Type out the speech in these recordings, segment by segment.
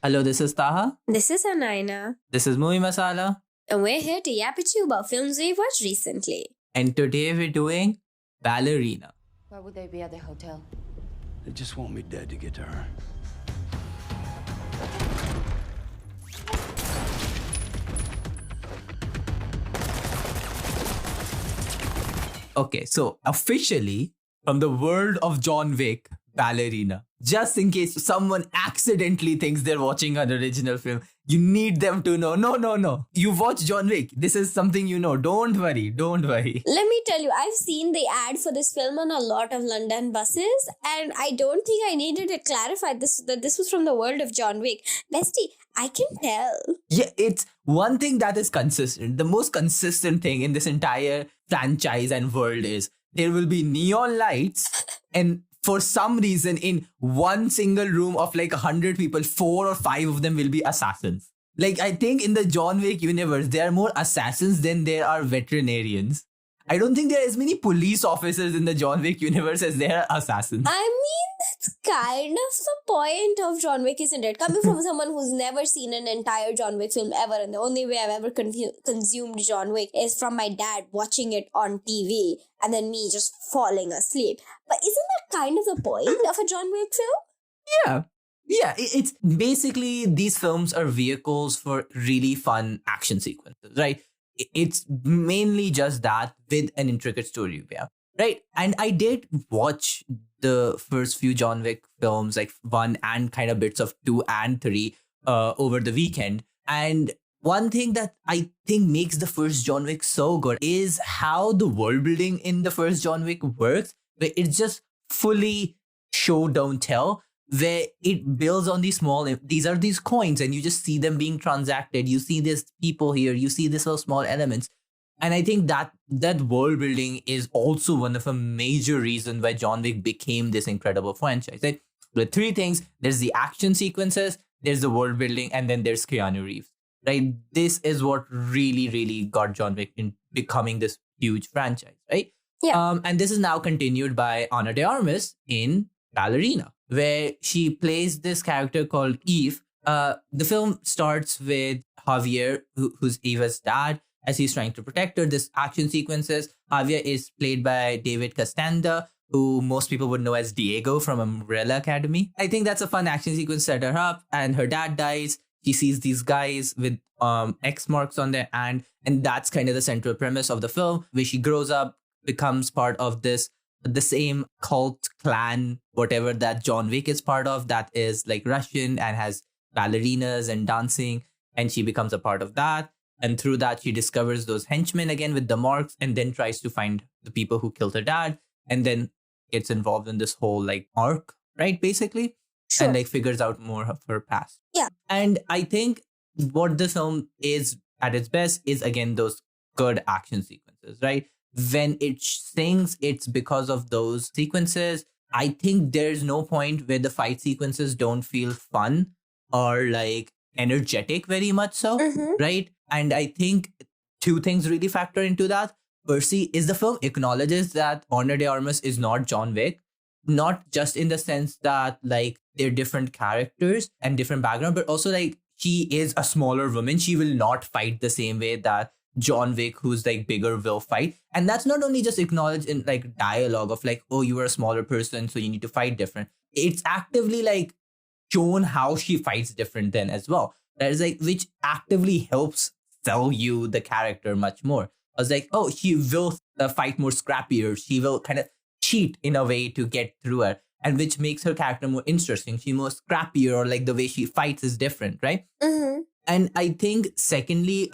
Hello, this is Taha. This is Anaina, This is Movie Masala. and we're here to yap at you about films we've watched recently. And today we're doing Ballerina. Why would they be at the hotel? They just want me dead to get to her. Okay, so officially from the world of John Wick, Ballerina. Just in case someone accidentally thinks they're watching an original film, you need them to know. No. You watch John Wick. This is something you know. Don't worry. Let me tell you, I've seen the ad for this film on a lot of London buses, and I don't think I needed to clarify that this was from the world of John Wick. Bestie, I can tell. Yeah, it's one thing that is consistent. The most consistent thing in this entire franchise and world is there will be neon lights, and for some reason in one single room of like 100 people, 4 or 5 of them will be assassins. Like, I think in the John Wick universe, there are more assassins than there are veterinarians. I don't think there are as many police officers in the John Wick universe as there are assassins. I mean, that's kind of the point of John Wick, isn't it? Coming from someone who's never seen an entire John Wick film ever, and the only way I've ever consumed John Wick is from my dad watching it on TV and then me just falling asleep. But isn't that kind of the point of a John Wick film? Yeah, it's basically these films are vehicles for really fun action sequences, right? It's mainly just that with an intricate story, yeah, right? And I did watch the first few John Wick films, like 1 and kind of bits of 2 and 3 over the weekend. And one thing that I think makes the first John Wick so good is how the world building in the first John Wick works, where it's just fully show, don't tell, where it builds on these are these coins and you just see them being transacted. You see these people here, you see these little small elements. And I think that world building is also one of a major reason why John Wick became this incredible franchise. Right? With 3 things, there's the action sequences, there's the world building, and then there's Keanu Reeves. Right? This is what really, really got John Wick in becoming this huge franchise, right? Yeah. And this is now continued by Ana de Armas in Ballerina, where she plays this character called Eve. The film starts with Javier, who's Eva's dad, as he's trying to protect her. This action sequences. Javier is played by David Castanda, who most people would know as Diego from Umbrella Academy. I think that's a fun action sequence set her up, and her dad dies. She sees these guys with X marks on their hand, and that's kind of the central premise of the film, where she grows up, becomes part of the same cult clan, whatever that John Wick is part of, that is like Russian and has ballerinas and dancing, and she becomes a part of that. And through that, she discovers those henchmen again with the marks, and then tries to find the people who killed her dad, and then gets involved in this whole like arc, right? Basically. Sure. And like figures out more of her past. Yeah. And I think what the film is at its best is, again, those good action sequences, right? When it sings, it's because of those sequences. I think there's no point where the fight sequences don't feel fun or like energetic very much so, right? And I think 2 things really factor into that. Firstly, is the film acknowledges that Ana de Armas is not John Wick, not just in the sense that like they're different characters and different background, but also like she is a smaller woman. She will not fight the same way that John Wick, who's like bigger, will fight. And that's not only just acknowledged in like dialogue of like, oh, you are a smaller person, so you need to fight different. It's actively like shown how she fights different then as well. That is like, which actively helps sell you the character much more. I was like, oh, she will fight more scrappier. She will kind of cheat in a way to get through her, and which makes her character more interesting. She's more scrappier, or like the way she fights is different, right? And I think secondly,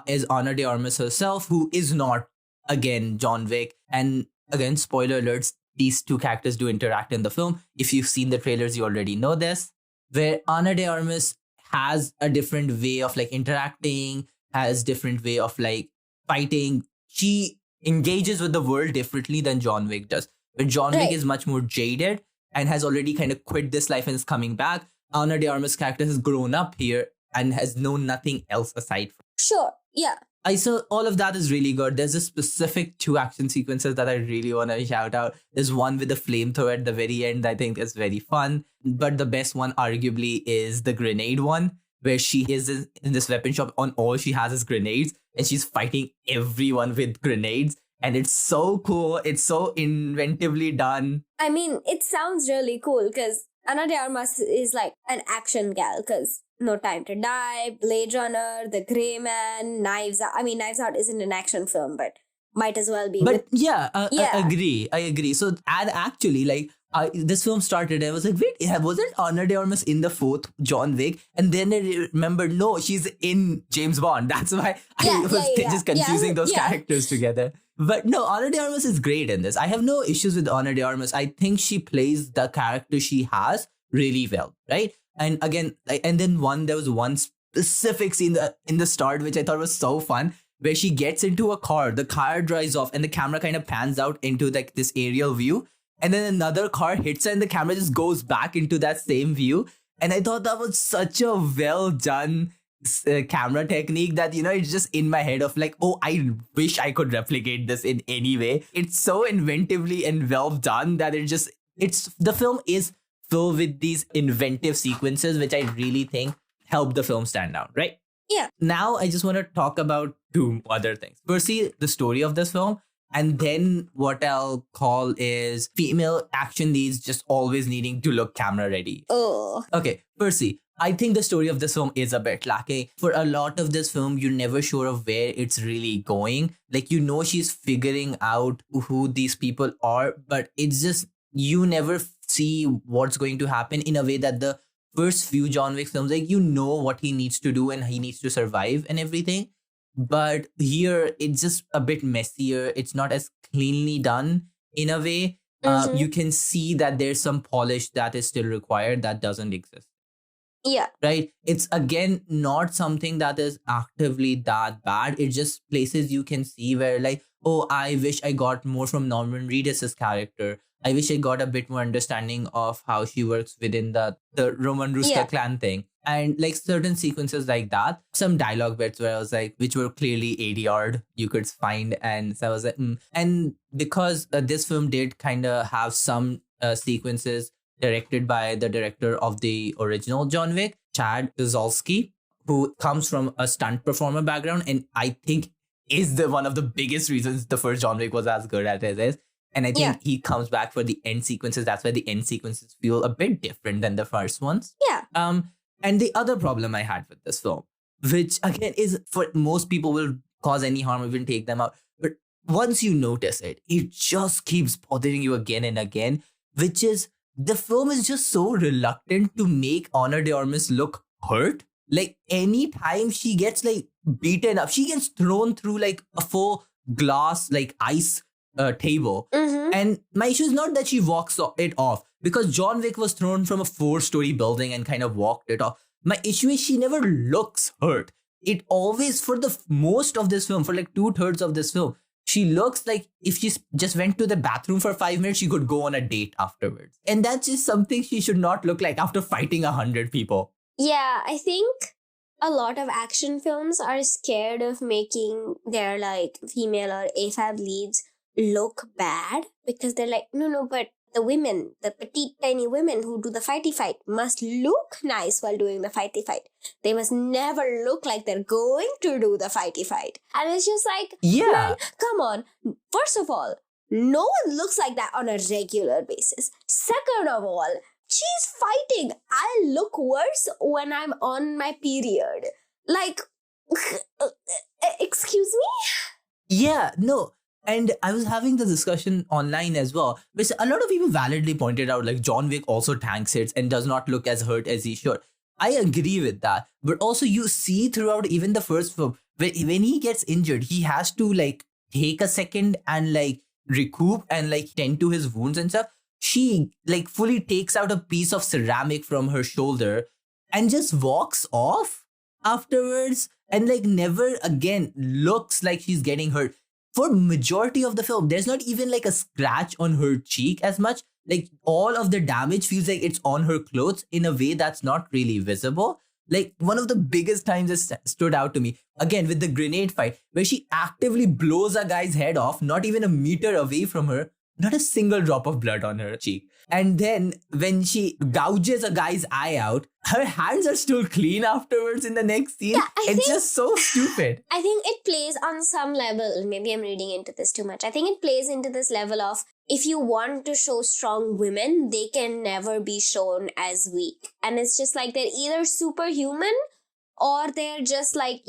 is Ana de Armas herself, who is not, again, John Wick. And again, spoiler alerts, these 2 characters do interact in the film. If you've seen the trailers, you already know this, where Ana de Armas has a different way of like interacting, has different way of like fighting. She engages with the world differently than John Wick does. But John Wick is much more jaded and has already kind of quit this life and is coming back. Ana de Armas' character has grown up here and has known nothing else aside from. Sure, yeah. I saw all of that is really good. There's a specific 2 action sequences that I really want to shout out. There's one with the flamethrower at the very end. I think is very fun. But the best one arguably is the grenade one, where she is in this weapon shop on all she has is grenades and she's fighting everyone with grenades. And it's so cool. It's so inventively done. I mean, it sounds really cool because Ana de Armas is like an action gal because No Time to Die, Blade Runner, The Grey Man, Knives Out. I mean, Knives Out isn't an action film, but might as well be. But I agree. So, and actually, like, this film started, I was like, wait, wasn't Ana de Armas in the 4th John Wick? And then I remembered, no, she's in James Bond. That's why I was just confusing those characters together. But no, Ana de Armas is great in this. I have no issues with Ana de Armas. I think she plays the character she has really well, right? And again, and then there was one specific scene in the start, which I thought was so fun, where she gets into a car, the car drives off and the camera kind of pans out into like this aerial view. And then another car hits her and the camera just goes back into that same view. And I thought that was such a well done camera technique that, you know, it's just in my head of like, oh, I wish I could replicate this in any way. It's so inventively and well done that the film is filled with these inventive sequences, which I really think help the film stand out, right? Yeah. Now I just want to talk about 2 other things. Firstly, the story of this film. And then what I'll call is female action leads just always needing to look camera ready. Oh. Okay, firstly, I think the story of this film is a bit lacking. For a lot of this film, you're never sure of where it's really going. Like, you know, she's figuring out who these people are, but it's just, you never see what's going to happen in a way that the first few John Wick films, like, you know what he needs to do and he needs to survive and everything. But here, it's just a bit messier. It's not as cleanly done in a way. You can see that there's some polish that is still required that doesn't exist. Yeah. Right? It's, again, not something that is actively that bad. It's just places you can see where, like, oh, I wish I got more from Norman Reedus' character. I wish I got a bit more understanding of how she works within the Roman Ruska clan thing. And like certain sequences like that, some dialogue bits where I was like, which were clearly ADR'd, you could find. And so I was like, And because this film did kind of have some sequences directed by the director of the original John Wick, Chad Zolsky, who comes from a stunt performer background. And I think is one of the biggest reasons the first John Wick was as good as it is. And I think he comes back for the end sequences. That's why the end sequences feel a bit different than the first ones. Yeah. And the other problem I had with this film, which again is for most people will cause any harm, even take them out. But once you notice it, it just keeps bothering you again and again, which is the film is just so reluctant to make Ana de Armas look hurt. Like any time she gets like beaten up, she gets thrown through like a full glass, like ice table. And my issue is not that she walks it off, because John Wick was thrown from a 4-story building and kind of walked it off. My issue is she never looks hurt. It always, for the most of this film, for like 2/3 of this film, she looks like if she just went to the bathroom for 5 minutes, she could go on a date afterwards. And that's just something she should not look like after fighting 100 people. Yeah, I think a lot of action films are scared of making their like female or AFAB leads look bad, because they're like, no, but the women, the petite tiny women who do the fighty fight must look nice while doing the fighty fight. They must never look like they're going to do the fighty fight. And it's just like, man, come on. First of all, no one looks like that on a regular basis. Second of all, she's fighting. I look worse when I'm on my period. Like, excuse me? Yeah, no. And I was having the discussion online as well, which a lot of people validly pointed out, like John Wick also tanks hits and does not look as hurt as he should. I agree with that. But also you see throughout even the first film, when he gets injured, he has to like take a second and like recoup and like tend to his wounds and stuff. She like fully takes out a piece of ceramic from her shoulder and just walks off afterwards and like never again looks like she's getting hurt. For majority of the film, there's not even like a scratch on her cheek as much. Like all of the damage feels like it's on her clothes in a way that's not really visible. Like, one of the biggest times that stood out to me, again, with the grenade fight, where she actively blows a guy's head off, not even a meter away from her, not a single drop of blood on her cheek. And then when she gouges a guy's eye out, her hands are still clean afterwards in the next scene. Yeah, it's just so stupid. I think it plays on some level. Maybe I'm reading into this too much. I think it plays into this level of, if you want to show strong women, they can never be shown as weak. And it's just like they're either superhuman or they're just like,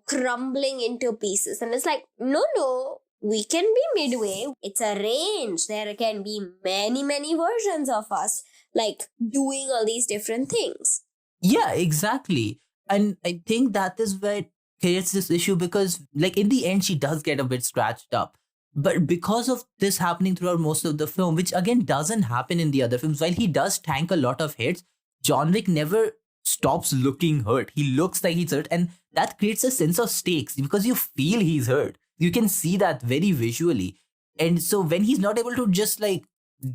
crumbling into pieces. And it's like, no, we can be midway. It's a range. There can be many, many versions of us, like, doing all these different things. Yeah, exactly. And I think that is where it creates this issue because, like, in the end, she does get a bit scratched up. But because of this happening throughout most of the film, which again doesn't happen in the other films, while he does tank a lot of hits, John Wick never stops looking hurt. He looks like he's hurt, and that creates a sense of stakes because you feel he's hurt. You can see that very visually. And so when he's not able to just like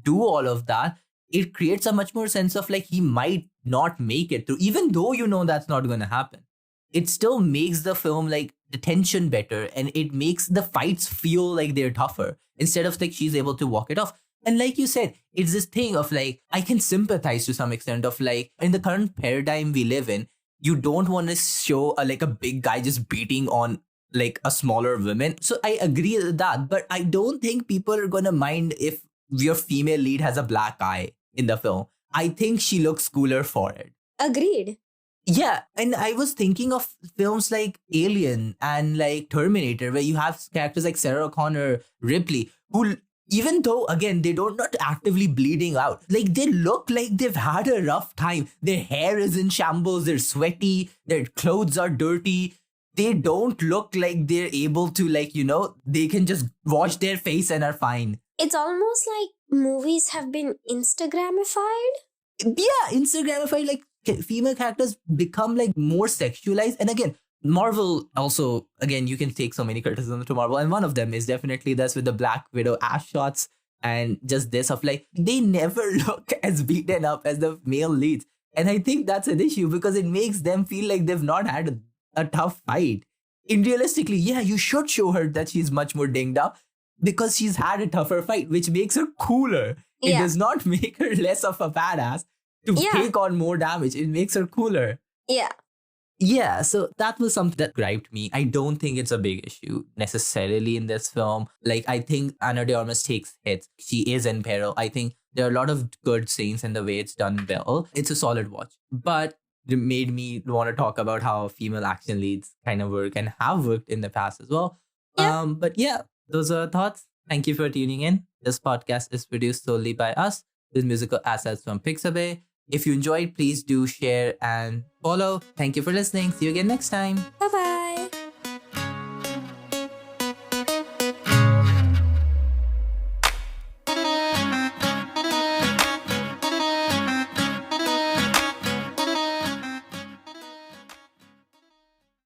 do all of that, it creates a much more sense of like he might not make it through, even though that's not going to happen. It still makes the film like the tension better, and it makes the fights feel like they're tougher instead of like she's able to walk it off. And like you said, it's this thing of like, I can sympathize to some extent of like, in the current paradigm we live in, you don't want to show like a big guy just beating on like a smaller woman. So I agree with that, but I don't think people are going to mind if your female lead has a black eye in the film. I think she looks cooler for it. Agreed. Yeah, and I was thinking of films like Alien and like Terminator, where you have characters like Sarah Connor, Ripley, who, even though, again, they don't not actively bleeding out, like they look like they've had a rough time. Their hair is in shambles, they're sweaty, their clothes are dirty. They don't look like they're able to like, they can just wash their face and are fine. It's almost like movies have been Instagramified. Yeah, Instagramified, like female characters become like more sexualized. And again, Marvel also, again, you can take so many criticisms to Marvel, and one of them is definitely this with the Black Widow ass shots and just this of like, they never look as beaten up as the male leads. And I think that's an issue because it makes them feel like they've not had a tough fight. And realistically, yeah, you should show her that she's much more dinged up because she's had a tougher fight, which makes her cooler. It does not make her less of a badass to take on more damage. It makes her cooler. Yeah. Yeah, so that was something that griped me. I don't think it's a big issue necessarily in this film. Like, I think Ana de Armas takes hits. She is in peril. I think there are a lot of good scenes in the way it's done well. It's a solid watch. But it made me want to talk about how female action leads kind of work and have worked in the past as well. Yeah. But yeah, those are thoughts. Thank you for tuning in. This podcast is produced solely by us with musical assets from Pixabay. If you enjoyed, please do share and follow. Thank you for listening. See you again next time. Bye-bye.